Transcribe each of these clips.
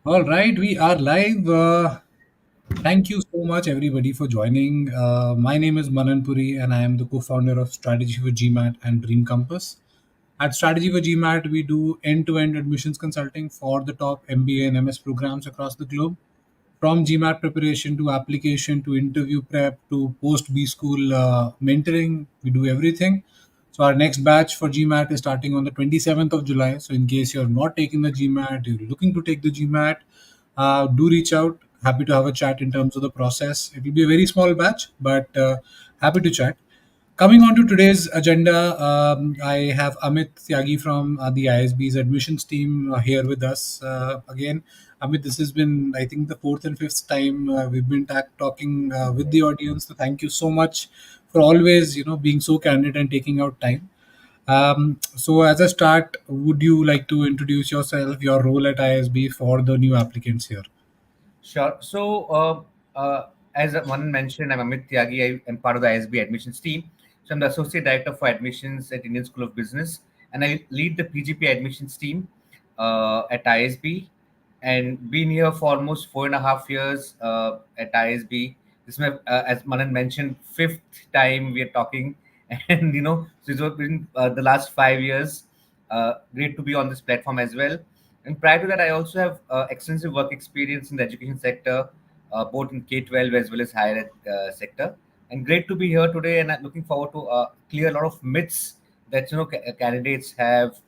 All right, we are live. Thank you so much, everybody, for joining. My name is Manan Puri, and I am the co founder of Strategy for GMAT and Dream Compass. At Strategy for GMAT, we do end to end admissions consulting for the top MBA and MS programs across the globe. From GMAT preparation to application to interview prep to post B school mentoring, we do everything. So our next batch for GMAT is starting on the 27th of July. So in case you're not taking the GMAT, you're looking to take the GMAT, do reach out. Happy to have a chat in terms of the process. It will be a very small batch, but happy to chat. Coming on to today's agenda, I have Amit Tyagi from the ISB's admissions team here with us again. Amit, this has been, I think, the fourth and fifth time we've been talking with the audience. So thank you so much for always, being so candid and taking out time. So as a start, would you like to introduce yourself, your role at ISB for the new applicants here? Sure. As one mentioned, I'm Amit Tyagi. I am part of the ISB admissions team. So, I'm the Associate Director for Admissions at Indian School of Business, and I lead the PGP admissions team at ISB. And been here for almost 4.5 years at ISB. This is my, as Manan mentioned, fifth time we are talking, and so it's been the last 5 years. Great to be on this platform as well. And prior to that, I also have extensive work experience in the education sector, both in K-12 as well as higher ed sector. And great to be here today, and I'm looking forward to clear a lot of myths that candidates have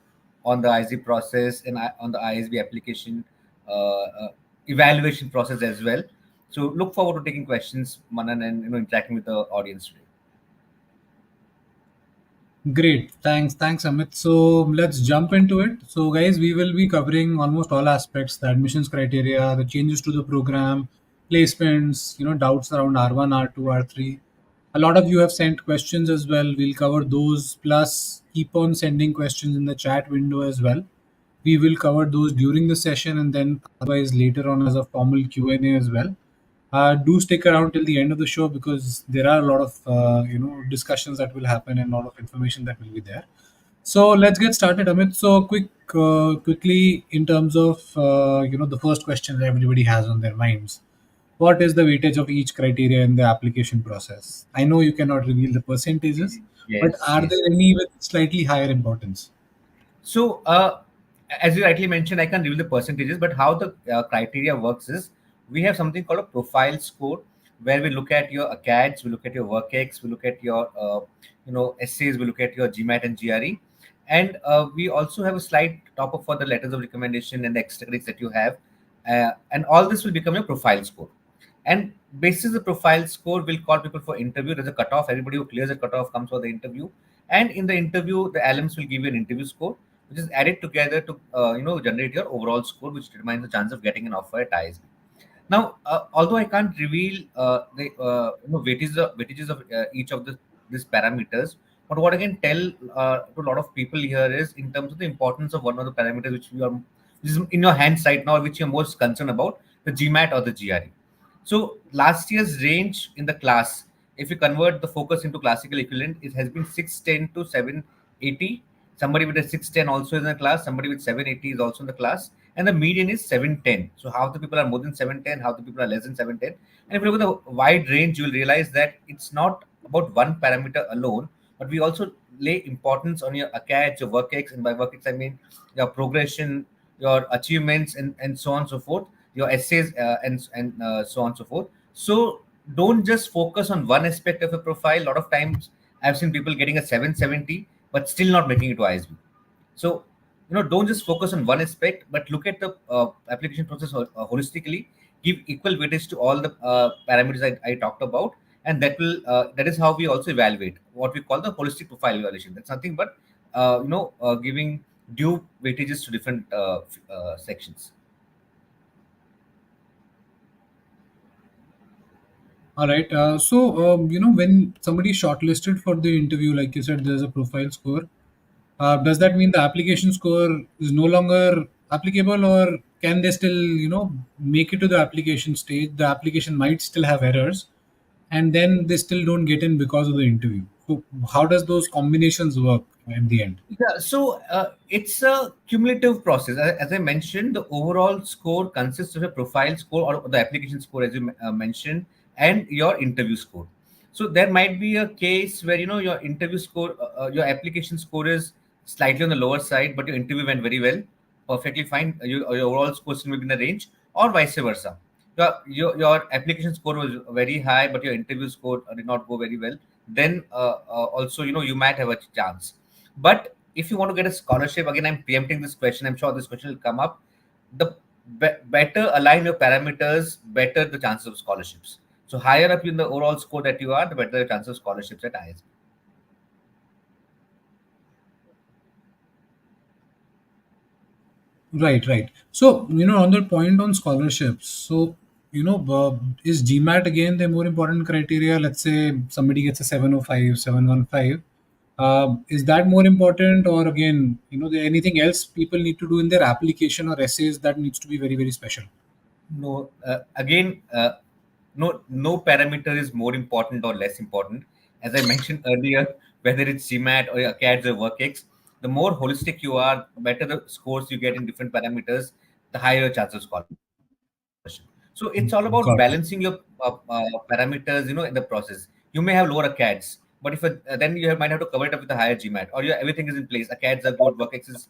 on the ISB process and on the ISB application evaluation process as well. So look forward to taking questions, Manan, and interacting with the audience today. Great. Thanks, Amit. So let's jump into it. So, guys, we will be covering almost all aspects: the admissions criteria, the changes to the program, placements, doubts around R1, R2, R3. A lot of you have sent questions as well. We'll cover those. Plus, keep on sending questions in the chat window as well. We will cover those during the session and then otherwise later on as a formal Q&A as well. Do stick around till the end of the show because there are a lot of discussions that will happen and a lot of information that will be there. So let's get started, Amit. So quickly in terms of the first question that everybody has on their minds. What is the weightage of each criteria in the application process? I know you cannot reveal the percentages, but Yes, are yes. there any with slightly higher importance? So, as you rightly mentioned, I can't reveal the percentages, but how the criteria works is we have something called a profile score where we look at your ACADS, we look at your WorkX, we look at your essays, we look at your GMAT and GRE, and we also have a slight top up for the letters of recommendation and the extra credits that you have, and all this will become your profile score. And basis the profile score, we'll call people for interview. There's a cutoff. Everybody who clears the cutoff comes for the interview. And in the interview, the alums will give you an interview score, which is added together to generate your overall score, which determines the chance of getting an offer at ISB. Now, although I can't reveal the weightages of each of these parameters, but what I can tell to a lot of people here is in terms of the importance of one of the parameters which is in your hands right now, which you're most concerned about, the GMAT or the GRE. So last year's range in the class, if you convert the focus into classical equivalent, it has been 610 to 780. Somebody with a 610 also is in the class. Somebody with 780 is also in the class, and the median is 710. So half the people are more than 710, half the people are less than 710. And if you look at the wide range, you will realize that it's not about one parameter alone, but we also lay importance on your ACADS, your WorkX, and by WorkX I mean your progression, your achievements, and so on and so forth, your essays, and so on and so forth. So don't just focus on one aspect of a profile. A lot of times I've seen people getting a 770 but still not making it to ISB. So don't just focus on one aspect, but look at the application process holistically. Give equal weightage to all the parameters I talked about, and that is how we also evaluate what we call the holistic profile evaluation. That's nothing but giving due weightages to different sections. All right. When somebody is shortlisted for the interview, like you said, there's a profile score. Does that mean the application score is no longer applicable, or can they still, make it to the application stage? The application might still have errors, and then they still don't get in because of the interview. So, how does those combinations work? in the end? Yeah, so it's a cumulative process. As I mentioned, the overall score consists of a profile score or the application score, as you mentioned, and your interview score. So there might be a case where your interview score, your application score is slightly on the lower side, but your interview went very well, perfectly fine. Your overall score still within the range, or vice versa. Your application score was very high, but your interview score did not go very well. Then also you might have a chance. But if you want to get a scholarship, again, I'm preempting this question. I'm sure this question will come up. The better align your parameters, better the chances of scholarships. So higher up in the overall score that you are, the better the chance of scholarships at ISB. Right, right. So, on that point on scholarships, so, is GMAT again the more important criteria? Let's say somebody gets a 705, 715. Is that more important, or again, there anything else people need to do in their application or essays that needs to be very, very special? No, again, no parameter is more important or less important. As I mentioned earlier, whether it's GMAT or your CADS or WorkX, the more holistic you are, the better the scores you get in different parameters, the higher your chance of scholarship. So it's all about balancing Got your it. parameters, in the process. You may have lower CADs, but if then you might have to cover it up with a higher GMAT, or everything is in place. CADs are good, WorkX is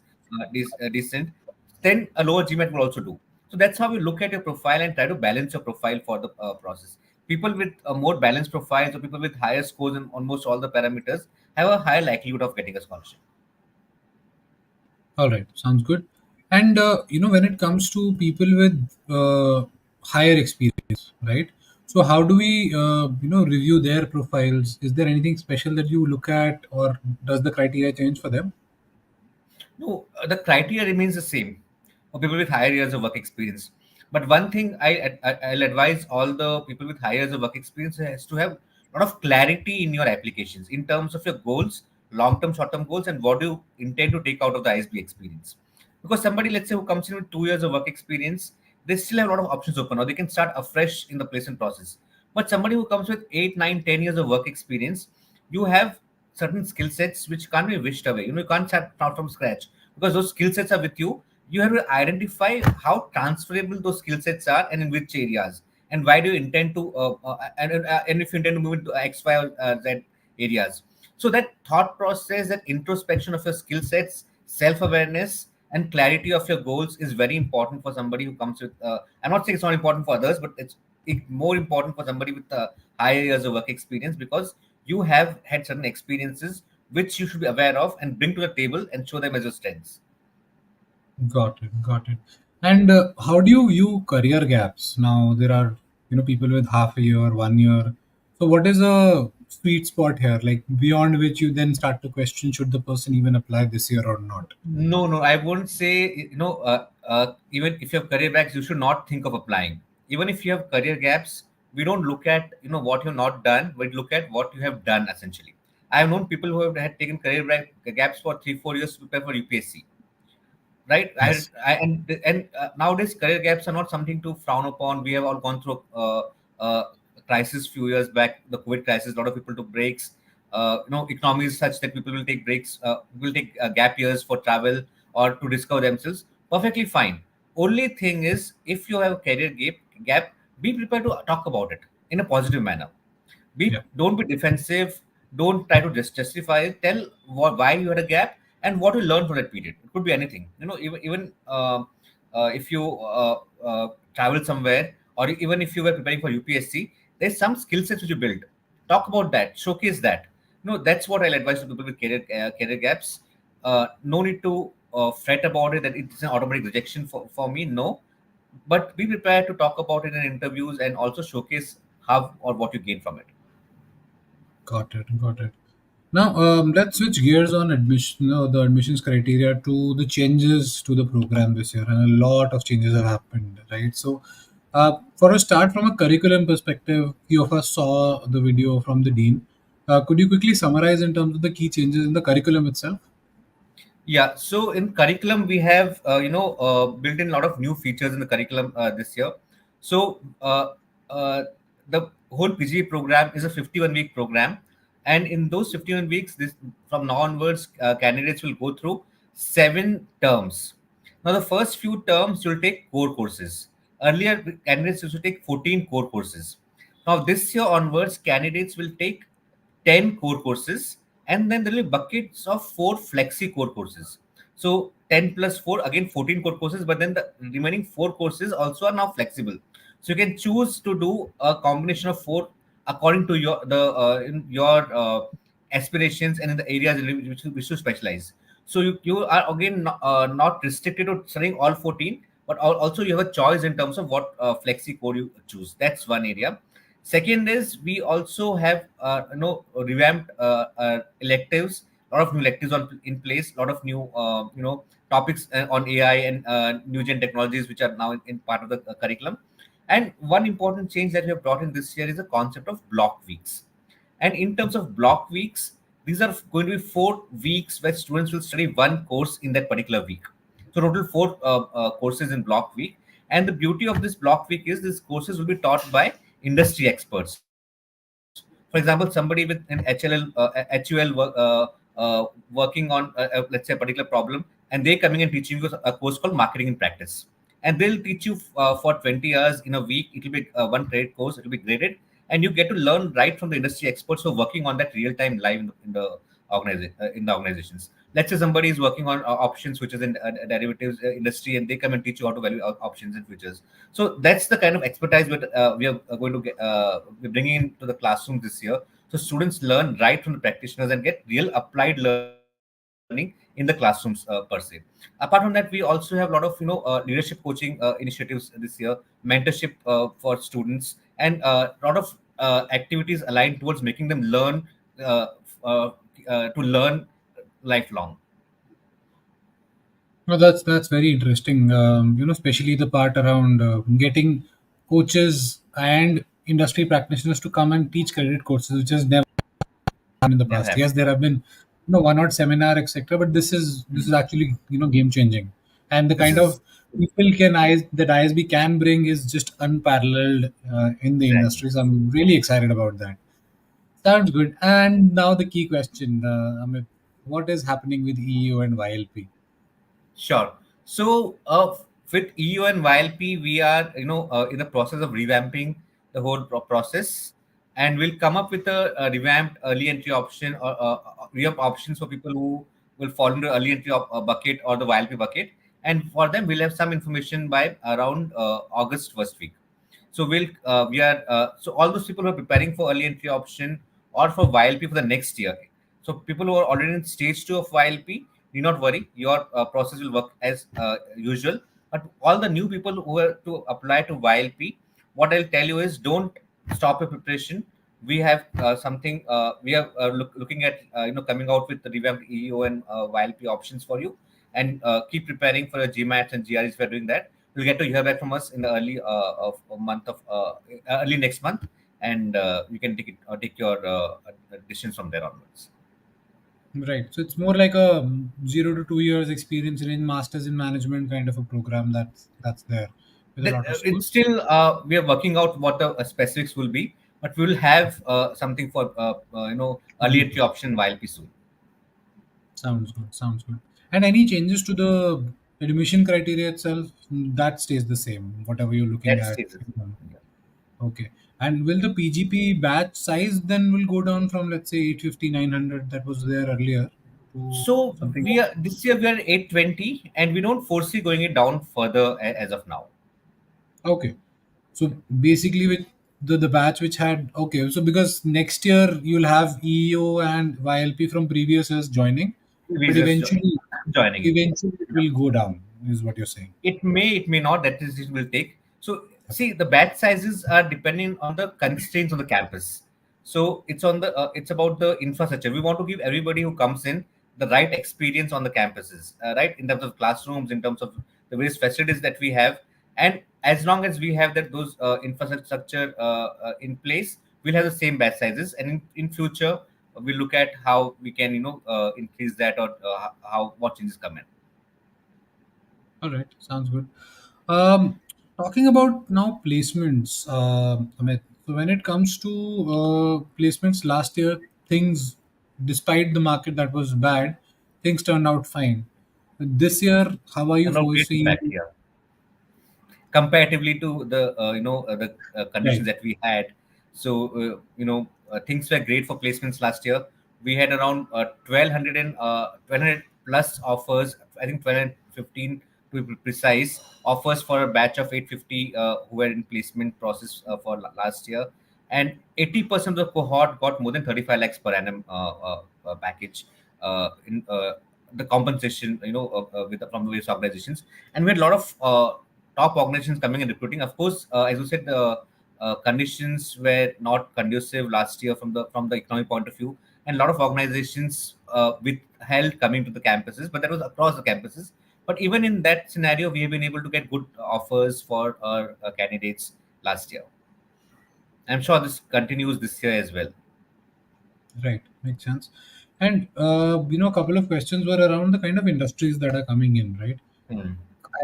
decent. Then a lower GMAT will also do. So that's how you look at your profile and try to balance your profile for the process. People with more balanced profiles or people with higher scores in almost all the parameters have a higher likelihood of getting a scholarship. All right, sounds good. And when it comes to people with higher experience, right? So how do we, review their profiles? Is there anything special that you look at, or does the criteria change for them? No, the criteria remains the same for people with higher years of work experience. But one thing I'll advise all the people with higher years of work experience has to have a lot of clarity in your applications in terms of your goals, long-term, short-term goals, and what do you intend to take out of the ISB experience. Because somebody, let's say, who comes in with 2 years of work experience, they still have a lot of options open, or they can start afresh in the placement process. But somebody who comes with 8, 9, 10 years of work experience, you have certain skill sets which can't be wished away. You can't start from scratch because those skill sets are with you. You have to identify how transferable those skill sets are and in which areas, and why do you intend to, and if you intend to move into X, Y, or Z areas. So that thought process, that introspection of your skill sets, self awareness, and clarity of your goals is very important for somebody who comes with. I'm not saying it's not important for others, but it's more important for somebody with higher years of work experience because you have had certain experiences which you should be aware of and bring to the table and show them as your strengths. Got it, got it. And how do you view career gaps? Now there are people with half a year, 1 year. So what is a sweet spot here, like beyond which you then start to question should the person even apply this year or not? No, no, I won't say, even if you have career gaps, you should not think of applying. Even if you have career gaps, we don't look at, what you've not done, but look at what you have done essentially. I have known people who have had taken career gaps for 3, 4 years to prepare for UPSC, right? Yes. And nowadays career gaps are not something to frown upon. We have all gone through uh, crisis few years back, the COVID crisis. A lot of people took breaks. Economy is such that people will take breaks, will take gap years for travel or to discover themselves. Perfectly fine. Only thing is, if you have a career gap, be prepared to talk about it in a positive manner. Yeah. Don't be defensive. Don't try to just justify it. Tell why you had a gap and what you learned from that period. It could be anything. Even if you travel somewhere, or even if you were preparing for UPSC, there's some skill sets which you build. Talk about that. Showcase that. That's what I'll advise to people with career gaps. No need to fret about it that it's an automatic rejection for me. No, but be prepared to talk about it in interviews and also showcase how or what you gain from it. Got it. Got it. Now, let's switch gears on admission, the admissions criteria to the changes to the program this year, and a lot of changes have happened, right? So, for a start, from a curriculum perspective, few of us saw the video from the dean. Could you quickly summarize in terms of the key changes in the curriculum itself? Yeah, so in curriculum we have built in a lot of new features in the curriculum this year. So the whole PGE program is a 51-week program. And in those 51 weeks, this from now onwards, candidates will go through 7 terms. Now, the first few terms you'll take core courses. Earlier, candidates used to take 14 core courses. Now, this year onwards, candidates will take 10 core courses, and then there will be buckets of 4 flexi core courses. So 10 plus 4, again 14 core courses, but then the remaining 4 courses also are now flexible. So you can choose to do a combination of 4 according to your aspirations and in the areas in which you wish to specialize. So you are again not restricted to studying all 14, but also you have a choice in terms of what flexi core you choose. That's one area. Second is we also have revamped electives, a lot of new electives in place, a lot of new topics on AI and new gen technologies which are now in part of the curriculum. And one important change that we have brought in this year is the concept of block weeks. And in terms of block weeks, these are going to be 4 weeks where students will study one course in that particular week. So total 4 courses in block week. And the beauty of this block week is these courses will be taught by industry experts. For example, somebody with an HUL working on, let's say, a particular problem, and they coming and teaching you a course called Marketing in Practice. And they'll teach you for 20 hours in a week. It will be one credit course. It will be graded, and you get to learn right from the industry experts who are working on that real time live in the organizations. Let's say somebody is working on options, which is in derivatives industry, and they come and teach you how to value options and futures. So that's the kind of expertise that we are going to get, we're bringing into the classroom this year. So students learn right from the practitioners and get real applied learning in the classrooms per se. Apart from that, we also have a lot of leadership coaching initiatives this year, mentorship for students, and a lot of activities aligned towards making them learn uh, uh, to learn lifelong. No, that's very interesting. Especially the part around getting coaches and industry practitioners to come and teach credit courses, which has never happened in the Never past. Yes, happened. there have been one odd seminar, etc. But this is actually game changing, and the This kind of is people that ISB can bring is just unparalleled in the exactly. industry. So I'm really excited about that. Sounds good. And now the key question, Amit, what is happening with EEO and YLP? Sure. So, with EU and YLP, we are in the process of revamping the whole process, and we'll come up with a revamped early entry option or re-up options for people who will fall into early entry bucket or the YLP bucket. And for them, we'll have some information by around August first week. So we are so all those people who are preparing for early entry option or for YLP for the next year. So people who are already in stage 2 of YLP, do not worry, your process will work as usual. But all the new people who are to apply to YLP, what I'll tell you is don't stop your preparation. We have something we are looking at coming out with the revamped EEO and YLP options for you, and keep preparing for your GMATs and GREs. We're doing that. You'll get to hear back from us in the early of a month of early next month, and you can take your decisions from there onwards. Right. So it's more like a 0 to 2 years experience in masters in management kind of a program that's there with a lot of It's schools. still we are working out what the specifics will be, but we will have something for early entry Details. option YLP soon. Sounds good. Sounds good. And any changes to the admission criteria itself, that stays the same, whatever you're looking That at. stays. Yeah. Okay. And will the PGP batch size then will go down from, let's say, 850, 900 that was there earlier to So something? we are this year we are at 820, and we don't foresee going it down further as of now. Okay. So basically, with the batch which had, okay, so because next year you'll have EEO and YLP from previous years joining, but Visas joining in. eventually it will go down, is what you're saying. It may not. That decision will take. So see, the batch sizes are depending on the constraints on the campus. So it's about the infrastructure. We want to give everybody who comes in the right experience on the campuses, right? In terms of classrooms, in terms of the various facilities that we have, and as long as we have that those infrastructure in place, we'll have the same batch sizes. And in future, we'll look at how we can increase that, or how what changes come in. All right, sounds good. Talking about now placements, Amit. So when it comes to placements last year, things, despite the market that was bad, things turned out fine. This year, how are you And now great impact foreseeing? here comparatively to the Right. conditions that we had. So things were great for placements last year. We had around 1200 plus offers. I think 1215 to be precise offers for a batch of 850 who were in placement process for last year, and 80% of the cohort got more than 35 lakhs per annum package in the compensation, from the various organizations. And we had a lot of top organizations coming and recruiting. Of course, as you said, the conditions were not conducive last year from the economic point of view, and a lot of organizations withheld coming to the campuses, but that was across the campuses. But even in that scenario, we have been able to get good offers for our candidates last year. I'm sure this continues this year as well. Right, makes sense. And a couple of questions were around the kind of industries that are coming in, right? Hmm.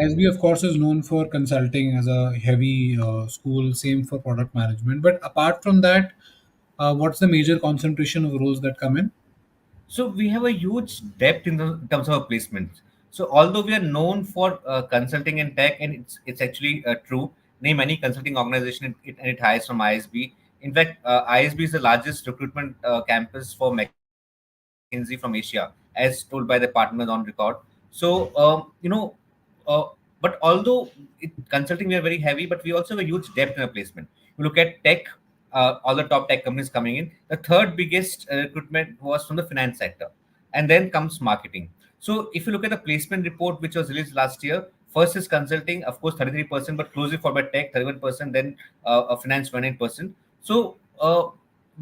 ISB, of course, is known for consulting as a heavy school, same for product management. But apart from that, what's the major concentration of roles that come in? So we have a huge depth in terms of our placements. So although we are known for consulting and tech, and it's actually true. Name any consulting organization, and it hires from ISB. In fact, ISB is the largest recruitment campus for McKinsey from Asia, as told by the partners on record. So but although consulting we are very heavy, but we also have a huge depth in our placement. You look at tech, all the top tech companies coming in. The third biggest recruitment was from the finance sector, and then comes marketing. So if you look at the placement report which was released last year, first is consulting, of course, 33%, but closely followed by tech, 31%, then finance, 29%. So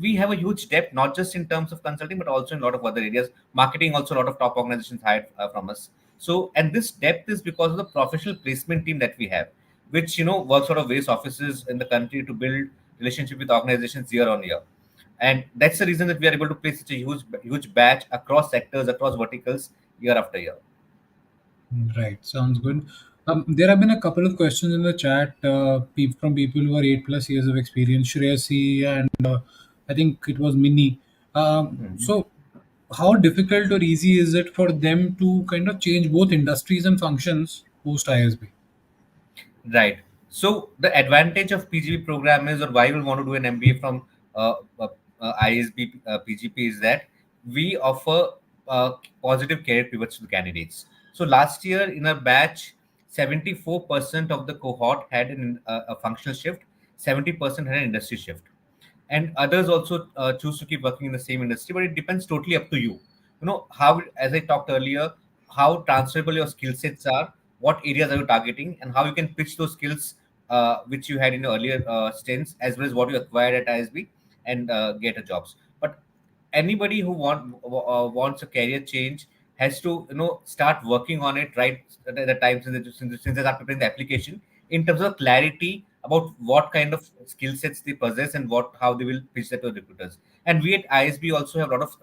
we have a huge depth, not just in terms of consulting, but also in a lot of other areas. Marketing, also a lot of top organizations hired from us. So, and this depth is because of the professional placement team that we have, which works out of various offices in the country to build relationship with organizations year on year. And that's the reason that we are able to place such a huge batch across sectors, across verticals, year after year. Right, sounds good. There have been a couple of questions in the chat from people who are 8 plus years of experience, Shreyasi, and I think it was Mini. Mhm. So, how difficult or easy is it for them to kind of change both industries and functions post ISB? Right. So the advantage of PGP program is, or why we want to do an MBA from ISB PGP, is that we offer positive career pivots to the candidates. So last year in our batch, 74% of the cohort had a functional shift, 70% had an industry shift, and others also choose to keep working in the same industry, but it depends totally up to you. How, as I talked earlier, how transferable your skill sets are, what areas are you targeting, and how you can pitch those skills which you had in your earlier stints, as well as what you acquired at ISB, and get a jobs. But anybody who wants a career change has to start working on it right at the time, since they start preparing the application, in terms of clarity about what kind of skill sets they possess and what how they will pitch that to recruiters. And we at ISB also have a lot of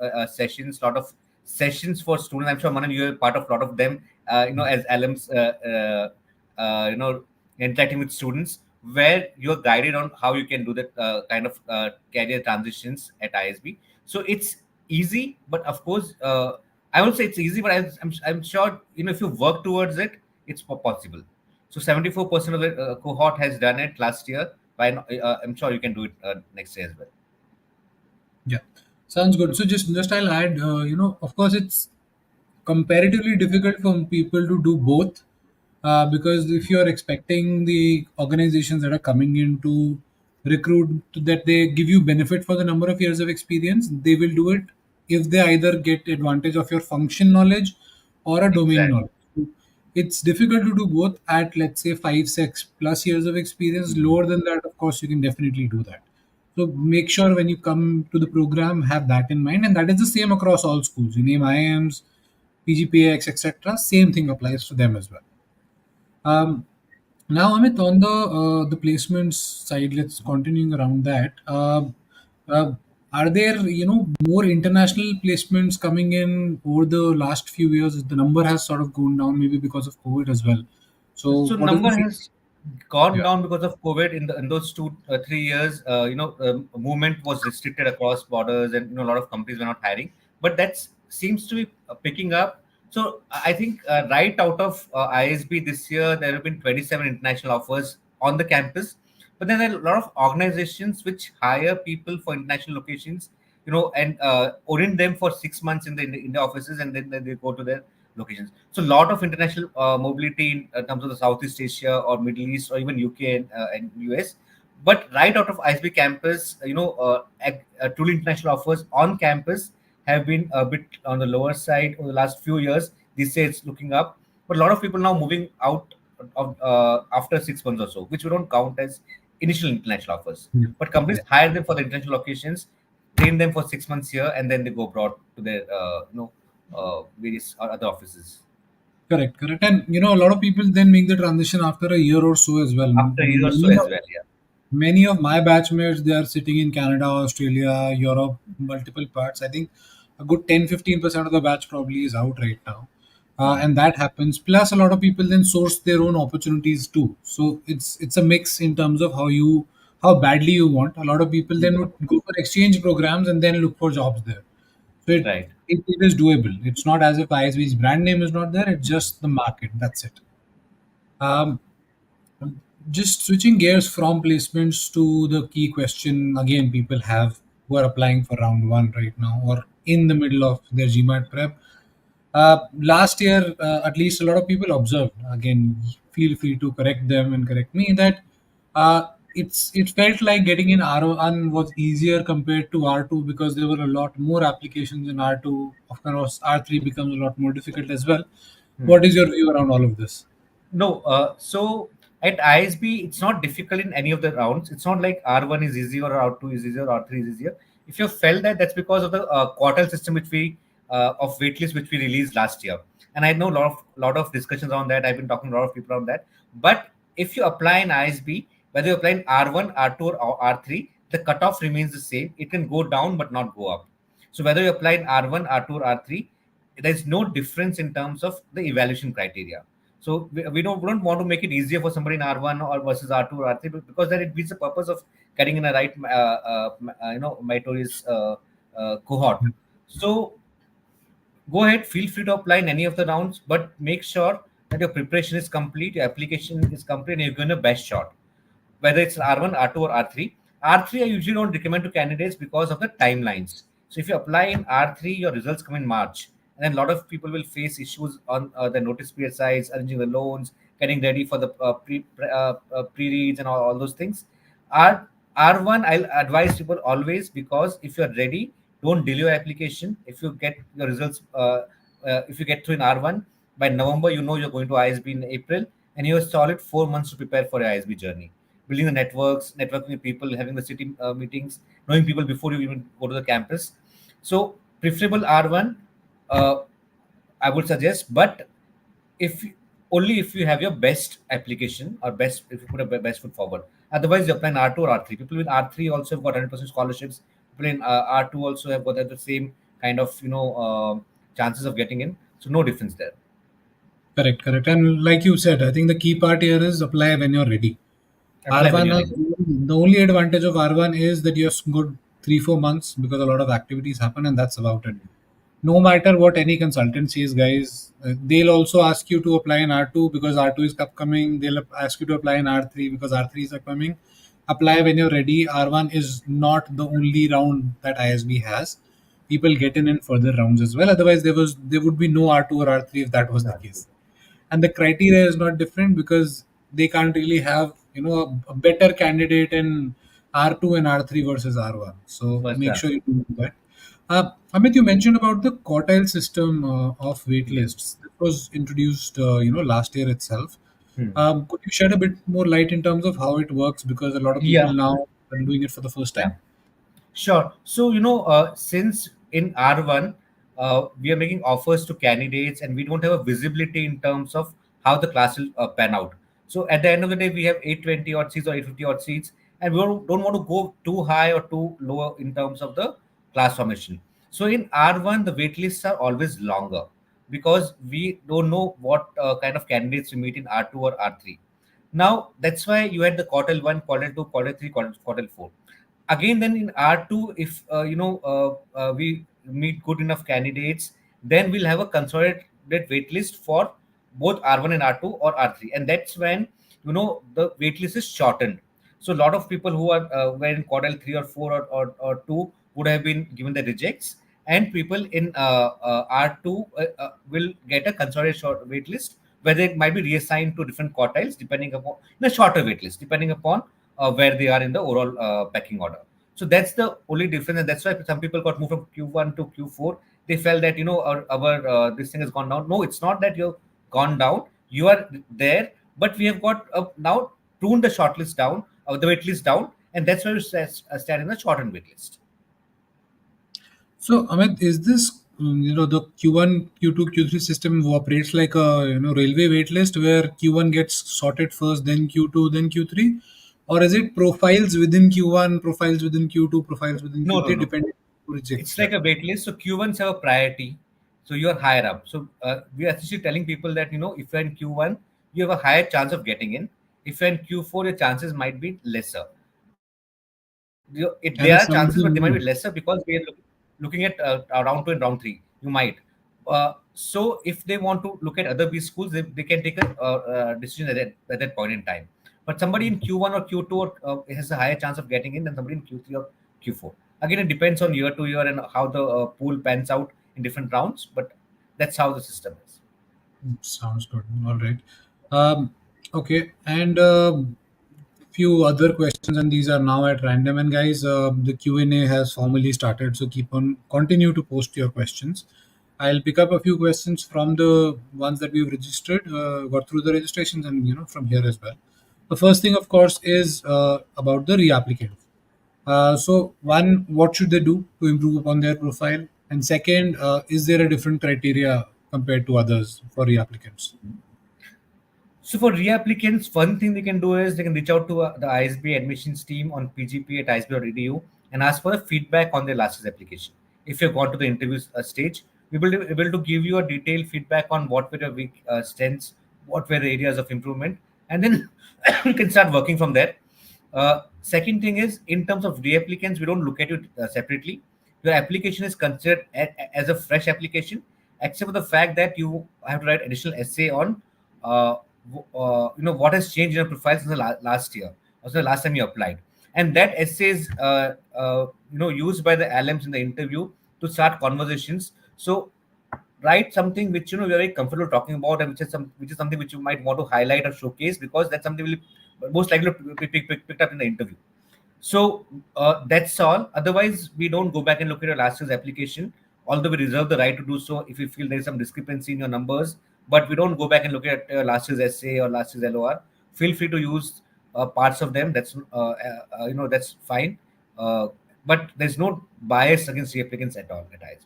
lot of sessions for students. I'm sure, Manan, you're part of a lot of them, as alums, interacting with students, where you're guided on how you can do that kind of career transitions at ISB. So it's easy, but of course, I won't say it's easy, but I'm sure, if you work towards it, it's possible. So 74% of the cohort has done it last year. I'm sure you can do it next year as well. Yeah, sounds good. So just I'll add, of course, it's comparatively difficult for people to do both, because if you're expecting the organizations that are coming in to recruit that they give you benefit for the number of years of experience, they will do it if they either get advantage of your function knowledge or a domain Exactly. knowledge. So it's difficult to do both at, let's say, 5 6 plus years of experience. Mhm. Lower than that, of course, you can definitely do that. So make sure when you come to the program, have that in mind, and that is the same across all schools. You name IIMs, PGPX, etc. Same thing applies to them as well. Um, Now, Amit, on the placements side, let's continuing around that. Uh, are there more international placements coming in over the last few years? The number has sort of gone down, maybe because of COVID as well. So, So what is the number has feedback? gone Yeah. down because of COVID. In those 2 3 years, movement was restricted across borders, and a lot of companies were not hiring. But that seems to be picking up. So I think right out of ISB this year, there have been 27 international offers on the campus. But then there are a lot of organizations which hire people for international locations, and orient them for 6 months in the offices, and then they go to their locations. So a lot of international mobility in terms of the Southeast Asia or Middle East or even UK and US. But right out of ISB campus, truly international offers on campus have been a bit on the lower side over the last few years. This year it's looking up, but a lot of people now moving out of after 6 months or so, which we don't count as initial international offers. Yeah. But companies Yeah. hire them for the international locations, train them for 6 months here, and then they go abroad to their various other offices. Correct, correct. And a lot of people then make the transition after a year or so as well. After a year or so as well, yeah. Many of my batchmates, they are sitting in Canada, Australia, Europe, multiple parts. I think a good 10-15% of the batch probably is out right now. Hmm. And that happens. Plus, a lot of people then source their own opportunities too. So it's a mix in terms of how badly you want. A lot of people then would go for exchange programs and then look for jobs there. So Right. it is doable. It's not as if ISB's brand name is not there. It's just the market. That's it. Um, just switching gears from placements to the key question again, people have who are applying for round one right now or in the middle of their GMAT prep. Last year, at least a lot of people observed. Again, feel free to correct them and correct me that it felt like getting in R1 was easier compared to R2 because there were a lot more applications in R2. Of course, R3 becomes a lot more difficult as well. Hmm. What is your view around all of this? No, so at ISB, it's not difficult in any of the rounds. It's not like R1 is easier or R2 is easier or R3 is easier. If you felt that, that's because of the quartile system which we of waitlist which we released last year. And I know a lot of discussions on that. I've been talking to a lot of people on that. But if you apply in ISB, whether you apply in R1, R2, or R3, the cutoff remains the same. It can go down but not go up. So whether you apply in R1, R2, or R3, there's no difference in terms of the evaluation criteria. So we don't want to make it easier for somebody in R1 or versus R2 or R3, because then it beats the purpose of getting in a right meritorious cohort. So go ahead, feel free to apply in any of the rounds, but make sure that your preparation is complete, your application is complete, and you're going to best shot, whether it's R1, R2, or R3. R3, I usually don't recommend to candidates because of the timelines. So if you apply in R3, your results come in March. And then a lot of people will face issues on the notice period size, arranging the loans, getting ready for the pre-reads and all those things. R, R1, I'll advise people always, because if you're ready, don't delay your application. If you get your results, if you get through in R1, by November, you're going to ISB in April, and you have solid 4 months to prepare for your ISB journey, building the networks, networking with people, having the city meetings, knowing people before you even go to the campus. So preferable R1, uh, I would suggest, but if only if you have your best application, or best, if you put a best foot forward. Otherwise, you apply in R2 or R3. People in R3 also have got 100% scholarships. People in R2 also have got the same kind of chances of getting in. So no difference there. Correct, correct. And like you said, I think the key part here is apply when you're ready. Apply when R1, you're ready. the only advantage of R1 is that you have good 3-4 months because a lot of activities happen, and that's about it. No matter what any consultant says, guys, they'll also ask you to apply in R2 because R2 is upcoming. They'll ask you to apply in R3 because R3 is upcoming. Apply when you're ready. R1 is not the only round that ISB has. People get in further rounds as well. Otherwise, there would be no R2 or R3 if that was the case. And the criteria is not different because they can't really have a better candidate in R2 and R3 versus R1. So First make time. sure you do that. Amit, you mentioned about the quartile system of wait Yeah. lists that was introduced last year itself. Hmm. Could you shed a bit more light in terms of how it works, because a lot of people Yeah. now are doing it for the first Yeah. time? Sure. So, since in R1, we are making offers to candidates, and we don't have a visibility in terms of how the class will pan out. So, at the end of the day, we have 820 odd seats or 850 odd seats, and we don't want to go too high or too low in terms of the class formation. So, in R1, the wait lists are always longer because we don't know what kind of candidates we meet in R2 or R3. Now that's why you had the quartile one, quartile two, quartile three, quartile four. Again, then in R2, if we meet good enough candidates, then we'll have a consolidated wait list for both R1 and R2 or R3, and that's when the wait list is shortened. So a lot of people who are were in quartile three or four or two would have been given the rejects, and people in R2 will get a consolidated short wait list where they might be reassigned to different quartiles depending upon in a shorter wait list depending upon where they are in the overall pecking order. So that's the only difference, and that's why some people got moved from Q1 to Q4. They felt that our this thing has gone down. No, it's not that you've gone down. You are there, but we have got now tuned the shortlist down, the wait list down, and that's why we stand in the shortened wait list. So, Amit, is this the Q1, Q2, Q3 system operates like a railway wait list where Q1 gets sorted first, then Q2, then Q3, or is it profiles within Q1, profiles within Q2, profiles within No, no, Q3, no. depending on who rejects It's like them? a wait list. So Q1s have a priority. So you're higher up. So we are essentially telling people that if you're in Q1, you have a higher chance of getting in. If you're in Q4, your chances might be lesser. There are chances, And but if they might be somebody lesser because we are looking at round two and round three. You might. So if they want to look at other B schools, they can take a decision at that point in time. But somebody in Q1 or Q2 has a higher chance of getting in than somebody in Q3 or Q4. Again, it depends on year to year and how the pool pans out in different rounds. But that's how the system is. sounds good. All right. Okay, and few other questions, and these are now at random. And guys, the Q&A has formally started, so continue to post your questions. I'll pick up a few questions from the ones that we've registered, got through the registrations, and from here as well. The first thing, of course, is about the reapplicants. So, one, what should they do to improve upon their profile? And second, is there a different criteria compared to others for reapplicants? So for reapplicants, one thing they can do is they can reach out to the ISB admissions team on pgp@isb.edu and ask for a feedback on their last year's application. If you've gone to the interview stage, we will be able to give you a detailed feedback on what were your weak strengths, what were the areas of improvement, and then you can start working from there. Second thing is, in terms of reapplicants, we don't look at it separately. Your application is considered as a fresh application, except for the fact that you have to write additional essay on uh, what has changed in your profile since the last year or since the last time you applied, and that essay is used by the LMs in the interview to start conversations. So write something which you're very comfortable talking about, and which is something which you might want to highlight or showcase, because that's something will most likely to be picked up in the interview. So that's all. Otherwise, we don't go back and look at your last year's application, although we reserve the right to do so if we feel there's some discrepancy in your numbers. But we don't go back and look at last year's essay or last year's LOR. Feel free to use parts of them. That's fine. Uh, but there's no bias against the applicants at all at ISB.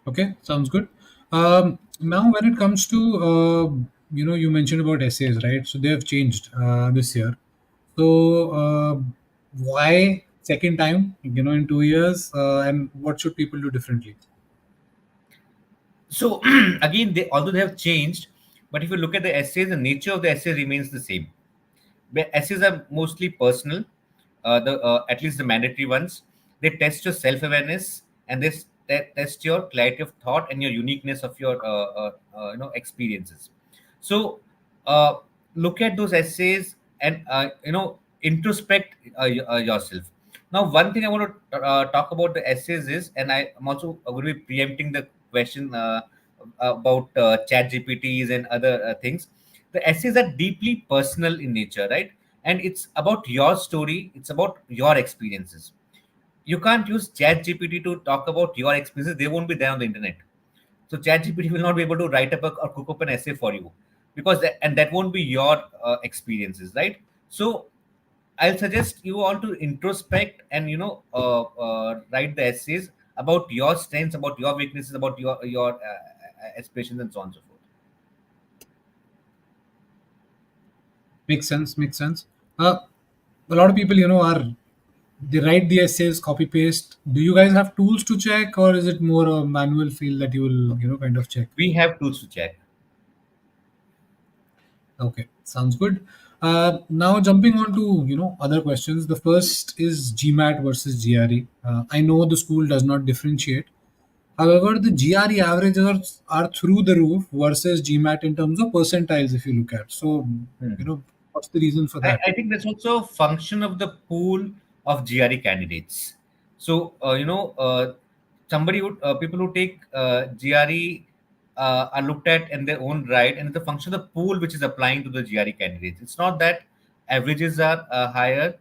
Okay, sounds good. Now, when it comes to you mentioned about essays, right? So they have changed this year. So why second time? In 2 years, and what should people do differently? So again, although they have changed, but if you look at the essays, the nature of the essay remains the same. Essays are mostly personal, at least the mandatory ones. They test your self-awareness, and they test your clarity of thought and your uniqueness of your experiences. So uh, look at those essays and introspect yourself. Now, one thing I want to talk about the essays is, and I'm also going to be preempting the question about chat GPTs and other things. The essays are deeply personal in nature, right? And it's about your story, it's about your experiences. You can't use chat GPT to talk about your experiences, they won't be there on the internet. So chat GPT will not be able to write up or cook up an essay for you, because that won't be your experiences, right? So I'll suggest you all to introspect and write the essays about your strengths, about your weaknesses, about your aspirations, and so on and so forth. Makes sense. Makes sense. A lot of people, are they write the essays, copy paste. Do you guys have tools to check, or is it more a manual feel that you will, kind of check? We have tools to check. Okay, sounds good. Now jumping on to other questions. The first is GMAT versus GRE. I know the school does not differentiate. However, the GRE averages are through the roof versus GMAT in terms of percentiles. If you look at, so what's the reason for that? I think that's also a function of the pool of GRE candidates. So, somebody would people who take GRE are looked at in their own right, and it's a function of the pool which is applying to the GRE candidates. It's not that averages are higher.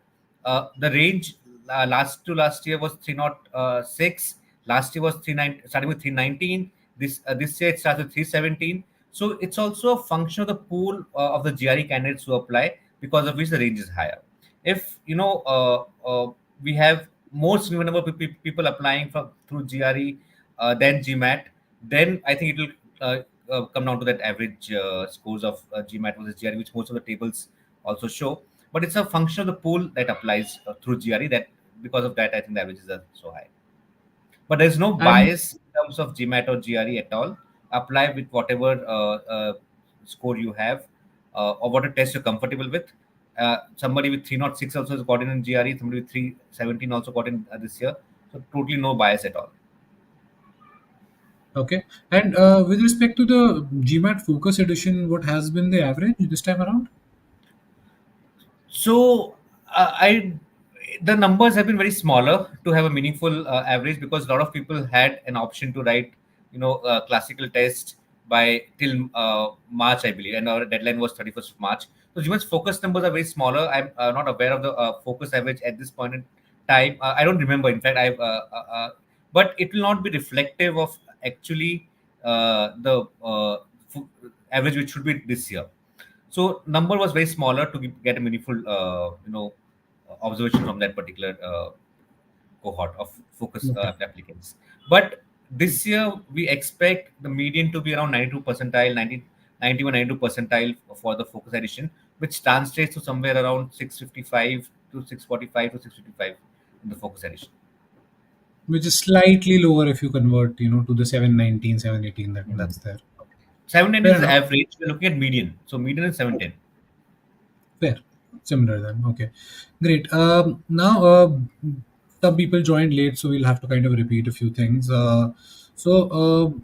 The range last year was 306. Last year was 39, starting with 319. This year it starts with 317. So it's also a function of the pool of the GRE candidates who apply, because of which the range is higher. If we have more significant number of people applying through GRE than GMAT, then I think it will come down to that average scores of GMAT versus GRE, which most of the tables also show. But it's a function of the pool that applies through GRE. That because of that, I think the averages are so high. But there's no And bias in terms of GMAT or GRE at all. Apply with whatever score you have, or what a test you're comfortable with. Somebody with 306 also has got in GRE. Somebody with 317 also got in this year. So totally no bias at all. okay, and with respect to the GMAT Focus Edition, what has been the average this time around? So I the numbers have been very smaller to have a meaningful average, because a lot of people had an option to write, classical test by till March, I believe, and our deadline was 31st of March. So Gmail's focus numbers are very smaller. I'm not aware of the focus average at this point in time. I don't remember. In fact, but it will not be reflective of actually the average which should be this year. So number was very smaller to get a meaningful, observation from that particular cohort of focus Okay. applicants. But this year we expect the median to be around 92 percentile, 91, 92 percentile for the focus edition, which translates to somewhere around 655 to 645 to 655 in the focus edition. Which is slightly lower if you convert, to the 719, 718 Mhm. that's there. 710 Fair is enough. average. We're looking at median. So median is 710. Fair. Similar then. Okay. Great. Now, some people joined late, so we'll have to kind of repeat a few things.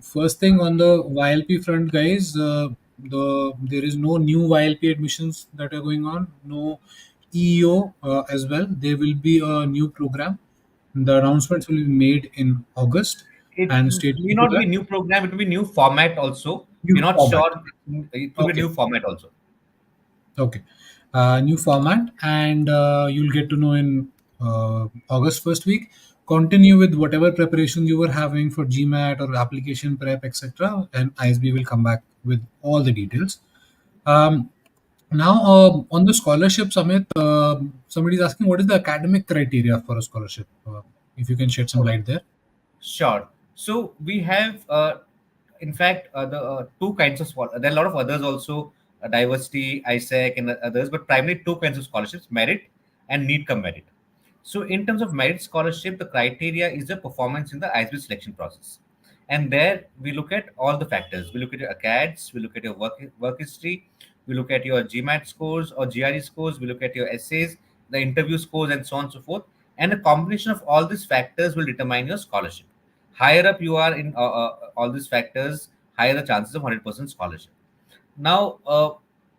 First thing on the YLP front, guys, there is no new YLP admissions that are going on. No EO as well. There will be a new program. The announcements will be made in August, It and stay may tuned to not be that. new program, it will be new format also. New We're not format. sure. It could be Okay. new format also. Okay. New format, and you'll get to know in August first week. Continue with whatever preparations you were having for GMAT or application prep, etc. And ISB will come back with all the details. Um, Now, on the scholarship summit, somebody is asking what is the academic criteria for a scholarship. If you can shed some light there. Sure. So we have, in fact, the two kinds of there are a lot of others also, diversity, ISAC, and others, but primarily two kinds of scholarships: merit and need come merit. So in terms of merit scholarship, the criteria is the performance in the ISB selection process, and there we look at all the factors. We look at your ACADS, we look at your work history, we look at your GMAT scores or GRE scores, we look at your essays, the interview scores, and so on and so forth. And a combination of all these factors will determine your scholarship. Higher up you are in all these factors, higher the chances of 100% scholarship. Now,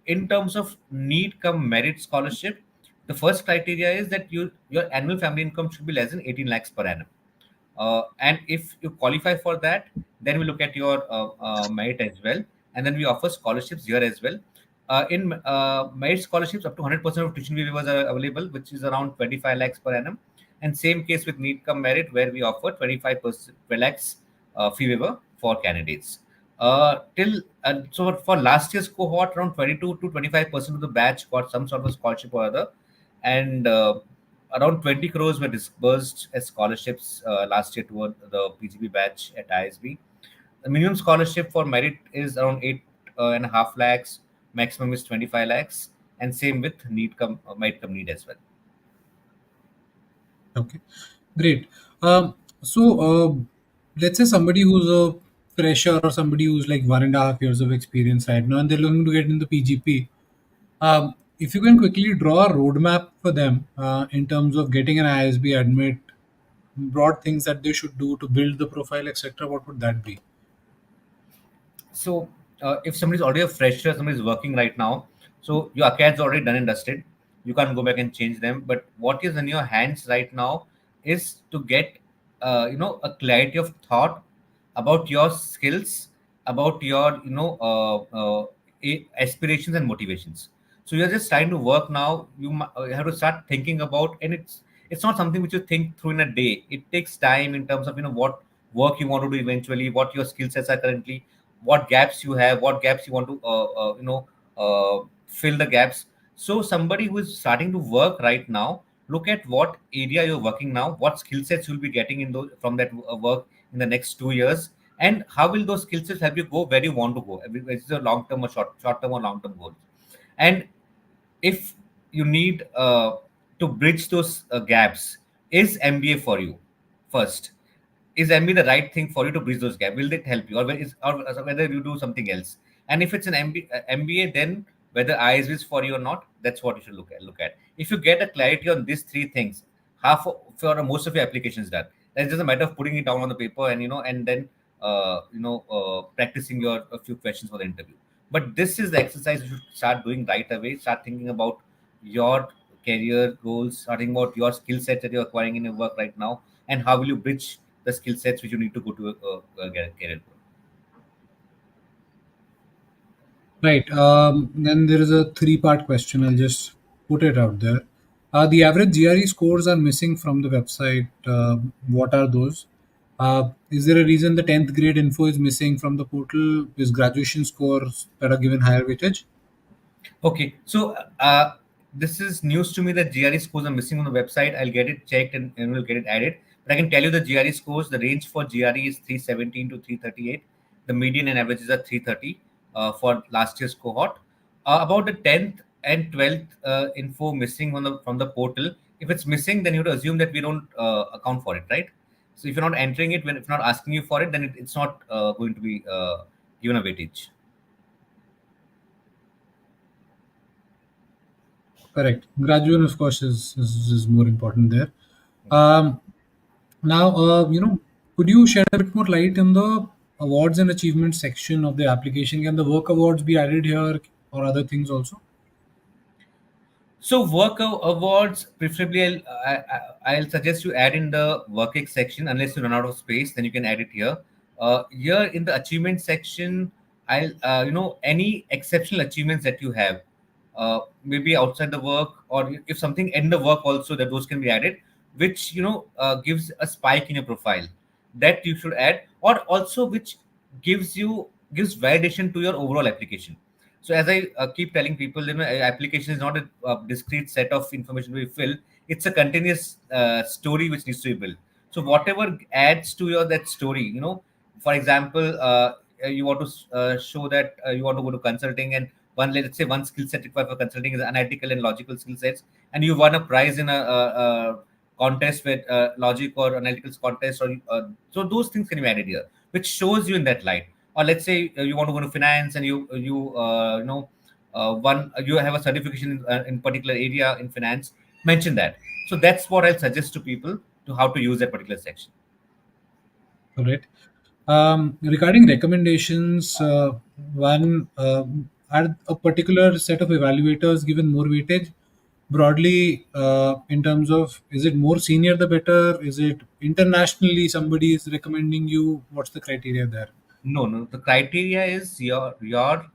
in terms of need come merit scholarship, the first criteria is that your annual family income should be less than 18 lakhs per annum. And if you qualify for that, then we look at your merit as well, and then we offer scholarships here as well. In merit scholarships, up to 100% of tuition waivers are available, which is around 25 lakhs per annum. And same case with need come merit, where we offer 25% lakhs fee waiver for candidates. Till So for last year's cohort, around 22 to 25% of the batch got some sort of scholarship or other, and around 20 crores were disbursed as scholarships last year toward the PGB batch at ISB. The minimum scholarship for merit is around 8.5 lakhs, maximum is 25 lakhs, and same with merit come need as well. Okay, great. Let's say somebody who's a fresher or somebody who's like 1.5 years of experience right now, and they're looking to get into PGP. If you can quickly draw a roadmap for them in terms of getting an ISB admit, broad things that they should do to build the profile, etc., what would that be? So if somebody's already a fresher, somebody's working right now, so your accounts already done and dusted. You can't go back and change them. But what is in your hands right now is to get a clarity of thought about your skills, about your aspirations and motivations. So you're just trying to work now. You have to start thinking about, and it's not something which you think through in a day. It takes time in terms of what work you want to do eventually, what your skill sets are currently, what gaps you have, what gaps you want to fill the gaps. So somebody who is starting to work right now, look at what area you're working now, what skill sets you'll be getting in those from that work in the next 2 years, and how will those skill sets help you go where you want to go. It's a long term or short term or long term goal. And if you need to bridge those gaps, is MBA for you first? Is MBA the right thing for you to bridge those gaps? Will it help you, or whether you do something else? And if it's an MBA, then whether ISB is for you or not, that's what you should look at. If you get a clarity on these three things, half for most of your applications done. It's just a matter of putting it down on the paper and then practicing your a few questions for the interview. But this is the exercise you should start doing right away. Start thinking about your career goals, starting about your skill set that you're acquiring in your work right now, and how will you bridge the skill sets which you need to go to a career goal. Right. Then there is a three-part question. I'll just put it out there. The average GRE scores are missing from the website. What are those? Is there a reason the 10th grade info is missing from the portal? Is graduation scores that are given higher weightage? Okay, so this is news to me that GRE scores are missing on the website. I'll get it checked and we'll get it added. But I can tell you the GRE scores, the range for GRE is 317 to 338. The median and averages are 330 for last year's cohort. About the 10th and 12th info missing from the portal. If it's missing, then you would assume that we don't account for it, right? So if you're not entering it, when if not asking you for it, then it's not going to be given a weightage. Correct. Graduation, of course, is more important there. Um, Now, could you shed a bit more light in the awards and achievements section of the application? Can the work awards be added here or other things also? So awards, preferably, I'll suggest you add in the work section unless you run out of space. Then you can add it here. Here in the achievement section, I'll any exceptional achievements that you have, maybe outside the work, or if something in the work also, that those can be added, which gives a spike in your profile, that you should add, or also which gives validation to your overall application. So as I keep telling people, application is not a discrete set of information we fill. It's a continuous story which needs to be built. So whatever adds to your that story, for example, you want to show that you want to go to consulting, and let's say one skill set required for consulting is analytical and logical skill sets, and you won a prize in a contest with logic or analytical contest, or so those things can be added here, which shows you in that light. Or let's say you want to go to finance, and one you have a certification in particular area in finance, mention that. So that's what I'll suggest to people, to how to use that particular section. All right. Regarding recommendations, are a particular set of evaluators given more weightage? Broadly, in terms of, is it more senior the better? Is it internationally somebody is recommending you? What's the criteria there? No, no. The criteria is your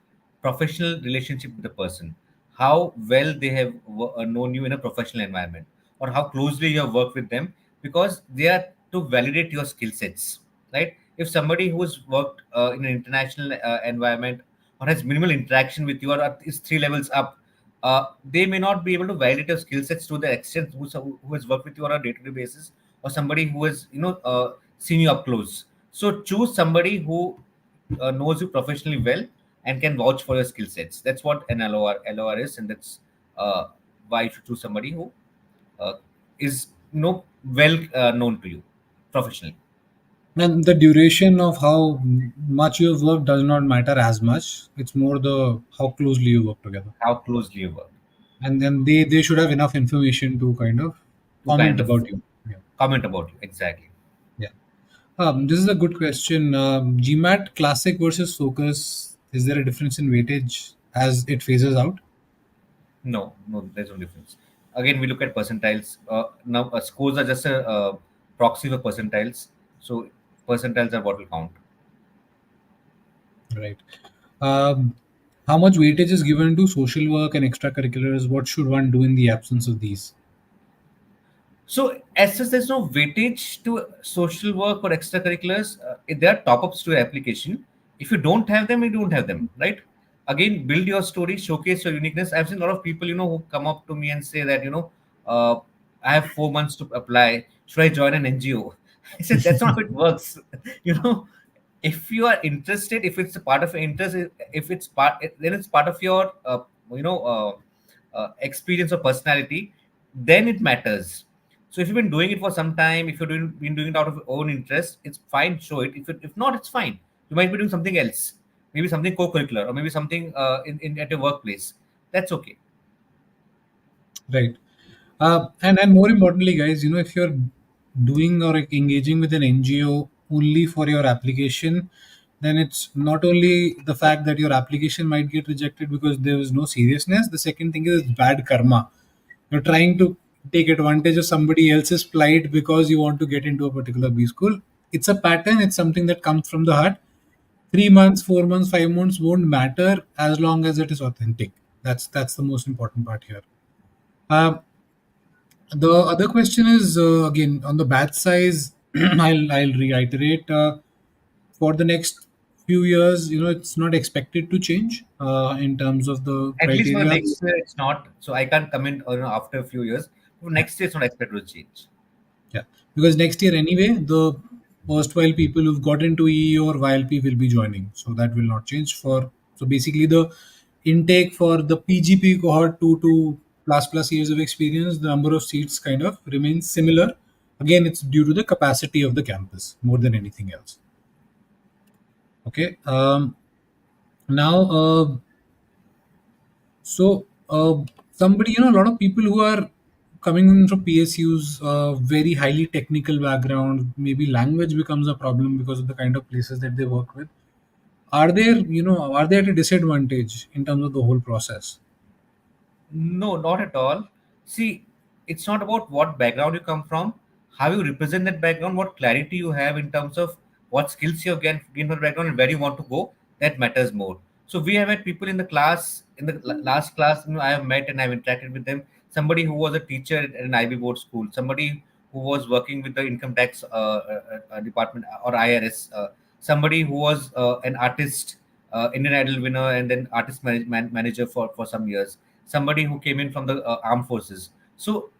professional relationship with the person, how well they have known you in a professional environment, or how closely you have worked with them, because they are to validate your skill sets, right? If somebody who's worked in an international environment, or has minimal interaction with you, or is 3 levels up, they may not be able to validate your skill sets to the extent who has worked with you on a day-to-day basis, or somebody who has seen you up close. So choose somebody who knows you professionally well and can vouch for your skill sets. That's what an LOR is, and that's why you should choose somebody who is well known to you professionally. And the duration of how much you have worked does not matter as much. It's more the how closely you work together. how closely you work And then they should have enough information to kind of to comment kind of about you. Yeah. comment about you. Exactly. Yeah. This is a good question. GMAT Classic versus Focus. Is there a difference in weightage as it phases out? No, no, there's no difference. Again, we look at percentiles. Now, scores are just a proxy for percentiles. So, percentiles are what will count. Right. Um, how much weightage is given to social work and extracurriculars? What should one do in the absence of these? So, as such, there's no weightage to social work or extracurriculars. There are top ups to your application. If you don't have them, you don't have them, right? Again, build your story, showcase your uniqueness. I've seen a lot of people, who come up to me and say that, uh, I have 4 months to apply. Should I join an NGO? I said, that's not how it works. you know, if you are interested, if it's a part of your interest, if it's part, then it's part of your, experience or personality, then it matters. So if you've been doing it for some time, if been doing it out of your own interest, it's fine. Show it. If not, it's fine. You might be doing something else, maybe something co-curricular, or maybe something in at your workplace. That's okay. Right. And more importantly, guys, if you're doing or engaging with an NGO only for your application, then it's not only the fact that your application might get rejected because there is no seriousness. The second thing is bad karma. You're trying to take advantage of somebody else's plight because you want to get into a particular B school. It's a pattern. It's something that comes from the heart. 3 months, 4 months, 5 months won't matter as long as it is authentic. That's the most important part here. Um, the other question is again on the batch size. I'll reiterate for the next few years. It's not expected to change in terms of the At least for the criteria. next year, it's not. So I can't comment after a few years. For Yeah, next year, it's not expected to change. yeah. Because next year anyway, the erstwhile people who've got into EE or YLP will be joining, so that will not change. So basically the intake for the PGP cohort 2 to plus years of experience, the number of seats kind of remains similar. Again, it's due to the capacity of the campus more than anything else. Okay. Now, somebody, a lot of people who are coming in from PSUs, very highly technical background, maybe language becomes a problem because of the kind of places that they work with. Are they at a disadvantage in terms of the whole process? No, not at all. See, it's not about what background you come from, how you represent that background, what clarity you have in terms of what skills you have gained from the background and where you want to go. That matters more. So we have had people in the class, in the last class, I have met and I've interacted with them. Somebody who was a teacher at an IB board school, somebody who was working with the income tax department or IRS, somebody who was an artist, Indian Idol winner, and then artist manager for some years, somebody who came in from the armed forces. So,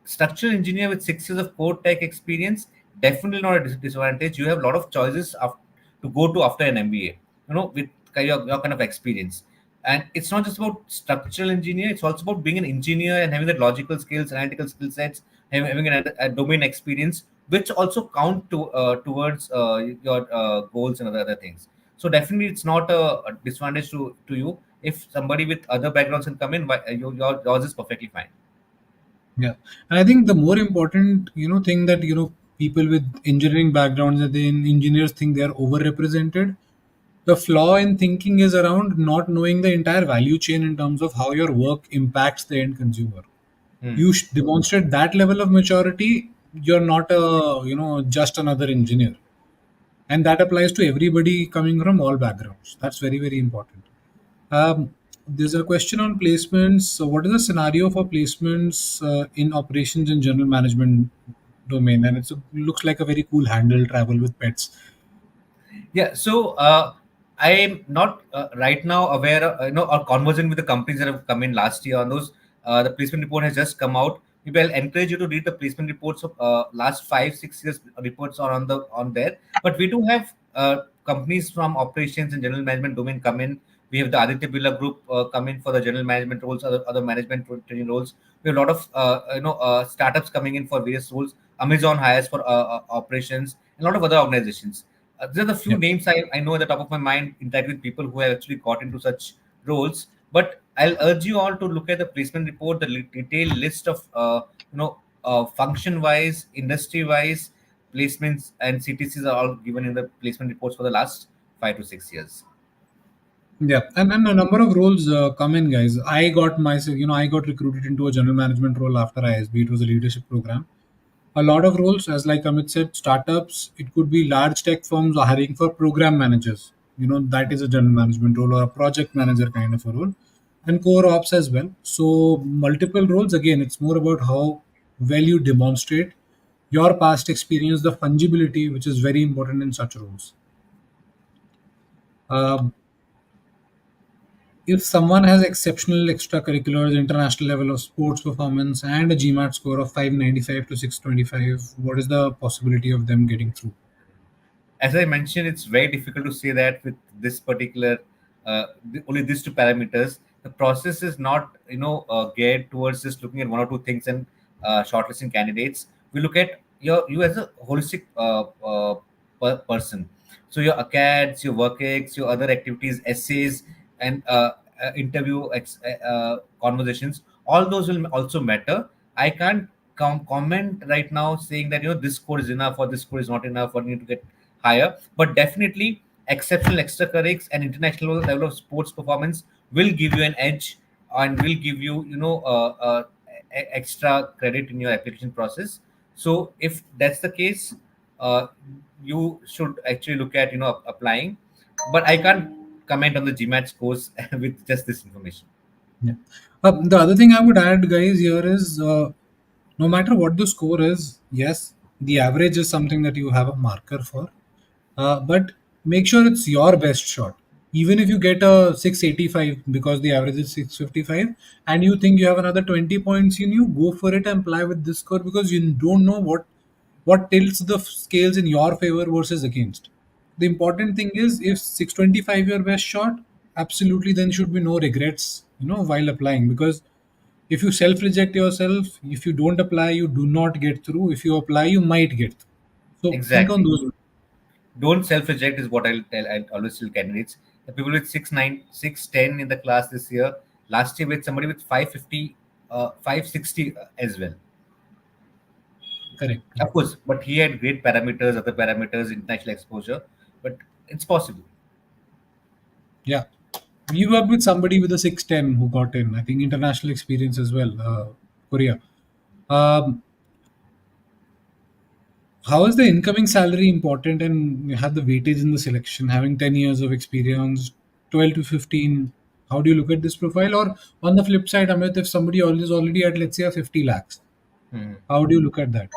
structural engineer with 6 years of core tech experience, definitely not a disadvantage. You have a lot of choices to go to after an MBA, with your kind of experience. And it's not just about structural engineer, it's also about being an engineer and having the logical skills, analytical skill sets, having a domain experience, which also count towards your goals and other things. So definitely, it's not a disadvantage to you. If somebody with other backgrounds can come in, yours is perfectly fine. Yeah, and I think the more important, thing that people with engineering backgrounds and then engineers think they are overrepresented. The flaw in thinking is around not knowing the entire value chain in terms of how your work impacts the end consumer. Hmm. You demonstrate that level of maturity, you're not a just another engineer, and that applies to everybody coming from all backgrounds. That's very, very important. There's a question on placements. So what is the scenario for placements in operations and general management domain? And it looks like a very cool handle, travel with pets. Yeah, so I am not right now aware, or conversant with the companies that have come in last year on those. The placement report has just come out. Maybe I'll encourage you to read the placement reports of last 5 6 years reports are on there. But we do have companies from operations and general management domain come in. We have the Aditya Birla Group come in for the general management roles, other management training roles. We have a lot of startups coming in for various roles. Amazon hires for operations. and a lot of other organizations. There are the few Yeah. names I know at the top of my mind, interact with people who have actually got into such roles. But I'll urge you all to look at the placement report, the detailed list of function wise, industry wise placements and CTCs are all given in the placement reports for the last 5 to 6 years. Yeah, and a number of roles come in, guys. I got myself, I got recruited into a general management role after ISB. It was a leadership program. A lot of roles, as like Amit said, startups. It could be large tech firms are hiring for program managers. That is a general management role or a project manager kind of a role, and core ops as well. So multiple roles. Again, it's more about how well you demonstrate your past experience, the fungibility, which is very important in such roles. Um, if someone has exceptional extracurriculars, international level of sports performance, and a GMAT score of 595 to 625, what is the possibility of them getting through? As I mentioned, it's very difficult to say that with this particular only these two parameters. The process is not geared towards just looking at one or two things and shortlisting candidates. We look at you as a holistic person. So your acads, your work ex, your other activities, essays, and interview conversations. All those will also matter. I can't comment right now saying that this score is enough or this score is not enough or you need to get higher, but definitely exceptional extracurriculars and international level of sports performance will give you an edge and will give you extra credit in your application process. So if that's the case, uh, you should actually look at applying, but I can't comment on the GMAT scores with just this information. Yeah. The other thing I would add, guys, here is no matter what the score is, yes, the average is something that you have a marker for, but make sure it's your best shot. Even if you get a 685 because the average is 655 and you think you have another 20 points in you, go for it and apply with this score because you don't know what tilts the scales in your favor versus against. The important thing is if 625 your best shot, absolutely then should be no regrets, while applying because if you self reject yourself, if you don't apply, you do not get through. If you apply, you might get through. So think on Exactly. those. Don't self reject is what I'll always tell candidates. The people with 6'9", 6'10" in the class this year, last year with somebody with 550, 560 as well. Correct. Of course, but he had great parameters, other parameters, international exposure, but it's possible. Yeah. We worked with somebody with a 610 who got in. I think international experience as well, Korea. Um, how is the incoming salary important and you have the weightage in the selection? Having 10 years of experience, 12 to 15. How do you look at this profile? Or on the flip side, Amit, if somebody is already at, let's say, a 50 lakhs, Hmm. how do you look at that?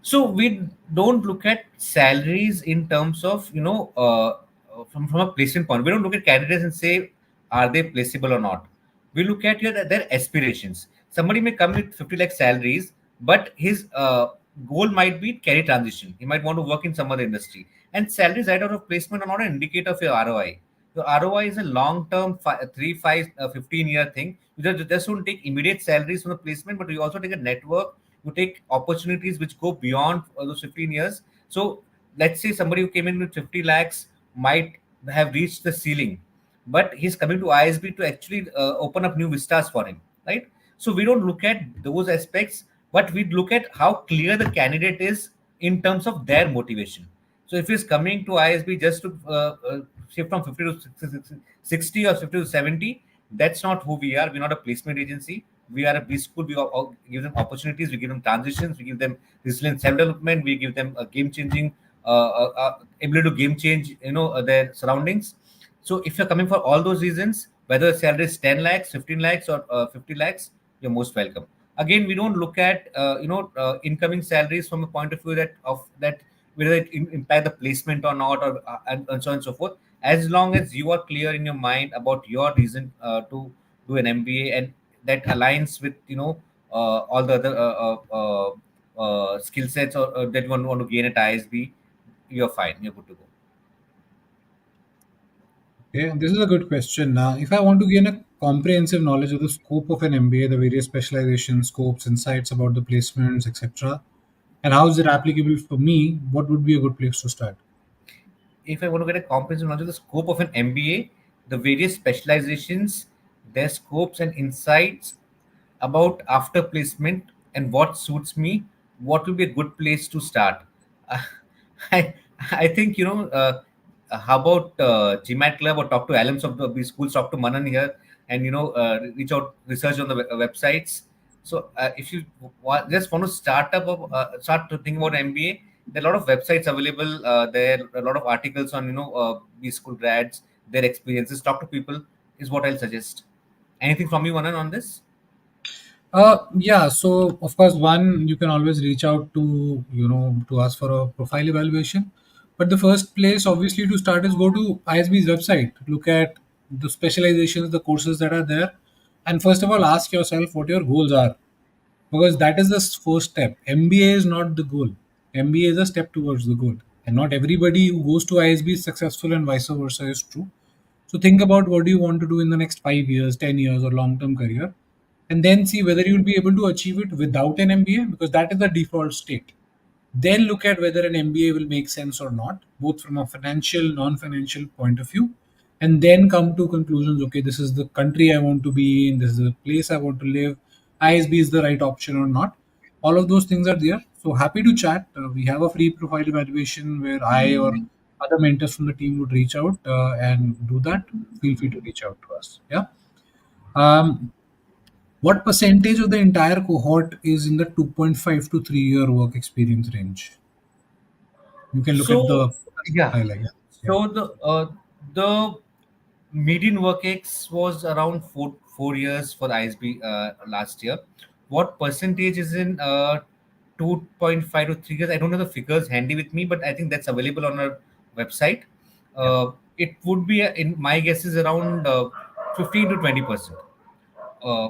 So we don't look at salaries in terms of from a placement point. We don't look at candidates and say are they placeable or not. We look at their aspirations. Somebody may come with 50 lakh salaries, but his goal might be career transition. He might want to work in some other industry, and salaries right out of placement are not an indicator of your ROI. Your ROI is a long-term 3, 5, 15-year thing. You just don't take immediate salaries from the placement, but you also take a network, you take opportunities which go beyond those 15 years. So let's say somebody who came in with 50 lakhs might have reached the ceiling, but he's coming to ISB to actually open up new vistas for him, right? So we don't look at those aspects, but we look at how clear the candidate is in terms of their motivation. So if he's coming to ISB just to shift from 50 to 60 or 50 to 70, that's not who we are. We're not a placement agency. We are a B school. We give them opportunities. We give them transitions. We give them resilient self-development. We give them a game-changing ability to game change, their surroundings. So if you're coming for all those reasons, whether the salary is 10 lakhs, 15 lakhs, or 50 lakhs, you're most welcome. Again, we don't look at incoming salaries from a point of view that whether it impact the placement or not, or and so on and so forth. As long as you are clear in your mind about your reason to do an MBA and that aligns with all the other skill sets or that you want to gain at ISB, you're fine. You're good to go. Okay, this is a good question. Now, if I want to gain a comprehensive knowledge of the scope of an MBA, the various specializations, scopes, insights about the placements, etc., And how is it applicable for me? What would be a good place to start? If I want to get a comprehensive knowledge of the scope of an MBA, the various specializations, their scopes and insights about after placement and what suits me, what will be a good place to start. Uh, I I think how about GMAT Club or talk to alums of the schools, talk to Manan here, and reach out, research on the websites. So if you just want to start to think about MBA, there are a lot of websites available. There are a lot of articles on B school grads, their experiences. Talk to people is what I'll suggest. Anything from you, Manan, on this? Yeah, so of course, one, you can always reach out to, to ask for a profile evaluation. But the first place, obviously, to start is go to ISB's website, look at the specializations, the courses that are there, and first of all, ask yourself what your goals are, because that is the first step. MBA is not the goal. MBA is a step towards the goal, and not everybody who goes to ISB is successful, and vice versa is true. So think about what do you want to do in the next 5 years, 10 years, or long-term career, and then see whether you'll be able to achieve it without an MBA, because that is the default state. Then look at whether an MBA will make sense or not, both from a financial, non-financial point of view, and then come to conclusions. Okay, this is the country I want to be in. This is the place I want to live. ISB is the right option or not. All of those things are there. So happy to chat. We have a free profile evaluation where I or other mentors from the team would reach out and do that. Feel free to reach out to us. Yeah. Um, what percentage of the entire cohort is in the 2.5 to 3 year work experience range? You can look at So the yeah, profile, I guess. Yeah. so the median work X was around 4 years for the ISB last year. What percentage is in 2.5 to 3 years? I don't have the figures handy with me, but I think that's available on our website. Yeah. It would be in my guess is around 15 to 20%, uh,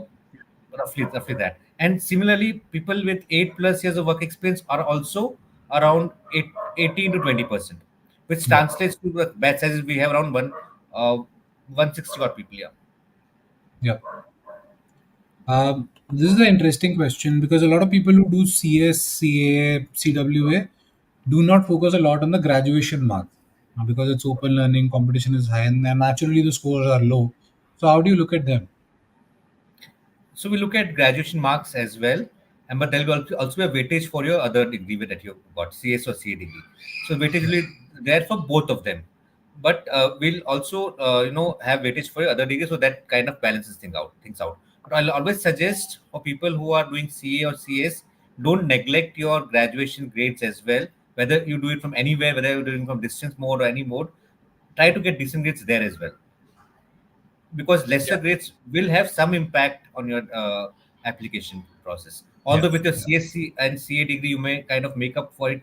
roughly that. And similarly, people with 8+ years of work experience are also around 18 to 20%, which Yeah. translates to the batch sizes we have around 160 odd people. Yeah. Yeah. This is an interesting question because a lot of people who do CS, CA, CWA do not focus a lot on the graduation mark because it's open learning, competition is high, and then naturally the scores are low. So, how do you look at them? So we look at graduation marks as well, and but there will also be a weightage for your other degree that you got, CS or CA degree. So weightage will be there for both of them, but we'll also have weightage for your other degree, so that kind of balances things out. But I'll always suggest for people who are doing CA or CS, don't neglect your graduation grades as well. Whether you do it from anywhere, whether you're doing from distance mode or any mode, try to get decent grades there as well, because lesser Yeah. grades will have some impact on your application process. Yeah. Although with your Yeah. CSC and CA degree, you may kind of make up for it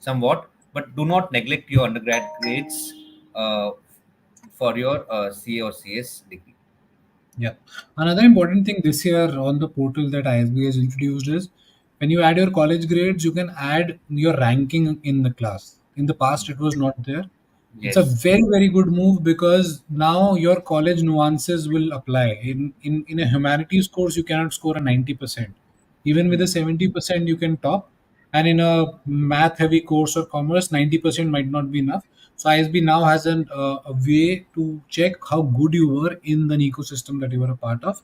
somewhat, but do not neglect your undergrad grades uh, for your CA or CS degree. Yeah. Another important thing this year on the portal that ISB has introduced is when you add your college grades, you can add your ranking in the class. In the past, it was not there. It's a Yes. very, very good move because now your college nuances will apply. In a humanities course, you cannot score a 90%. Even with a 70%, you can top. And in a math heavy course or commerce, 90% might not be enough. So ISB now has a way to check how good you were in the ecosystem that you were a part of.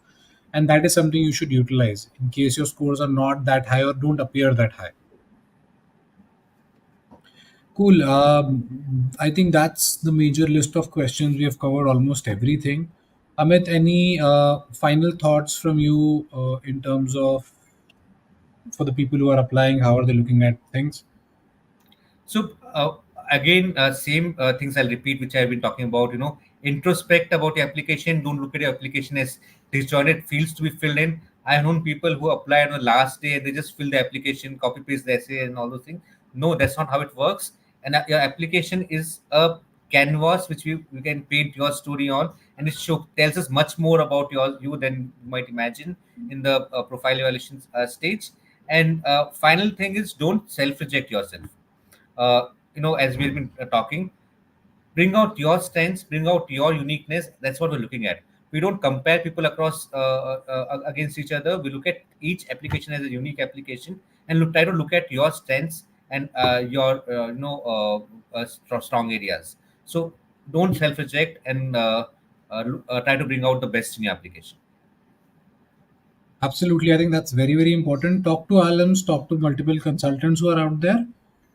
And that is something you should utilize in case your scores are not that high or don't appear that high. Cool. I think that's the major list of questions. We have covered almost everything. Amit, any final thoughts from you in terms of for the people who are applying? How are they looking at things? So again, same things I'll repeat, which I've been talking about. Introspect about your application. Don't look at your application as disjointed fields to be filled in. I've known people who apply on the last day and they just fill the application, copy paste the essay, and all those things. No, that's not how it works. And your application is a canvas which we can paint your story on, and it tells us much more about you than you might imagine in the profile evaluation stage. And final thing is, don't self reject yourself. As we've been talking, bring out your strengths, bring out your uniqueness. That's what we're looking at. We don't compare people across against each other. We look at each application as a unique application, and try to look at your strengths and your strong areas. So don't self reject, and try to bring out the best in your application. Absolutely, I think that's very, very important. Talk to alums, talk to multiple consultants who are out there.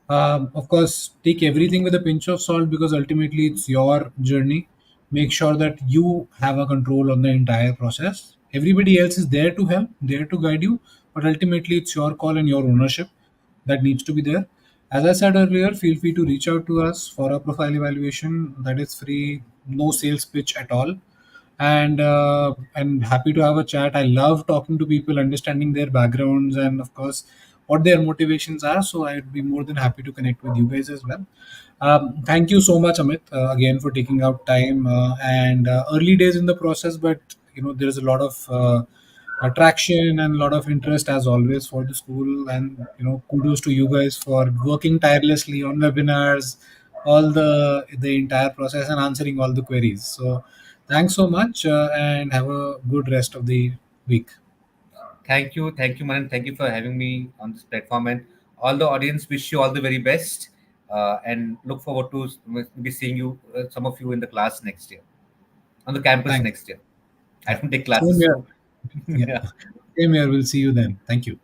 Of course, take everything with a pinch of salt because ultimately it's your journey. Make sure that you have a control on the entire process. Everybody else is there to help, there to guide you, but ultimately it's your call and your ownership that needs to be there. As I said earlier, feel free to reach out to us for a profile evaluation that is free, no sales pitch at all, and happy to have a chat. I love talking to people, understanding their backgrounds, and of course what their motivations are. So I'd be more than happy to connect with you guys as well. Thank you so much, Amit, again for taking out time. And early days in the process, but there's a lot of attraction and a lot of interest as always for the school. And kudos to you guys for working tirelessly on webinars, all the entire process, and answering all the queries. So thanks so much, and have a good rest of the week. Thank you, Manan. Thank you for having me on this platform, and all the audience wish you all the very best. And look forward to be seeing you, some of you in the class next year, on the campus Thanks. next year. I Yeah. don't take Same classes, here. so Yeah. yeah. Same here. We'll see you then. Thank you.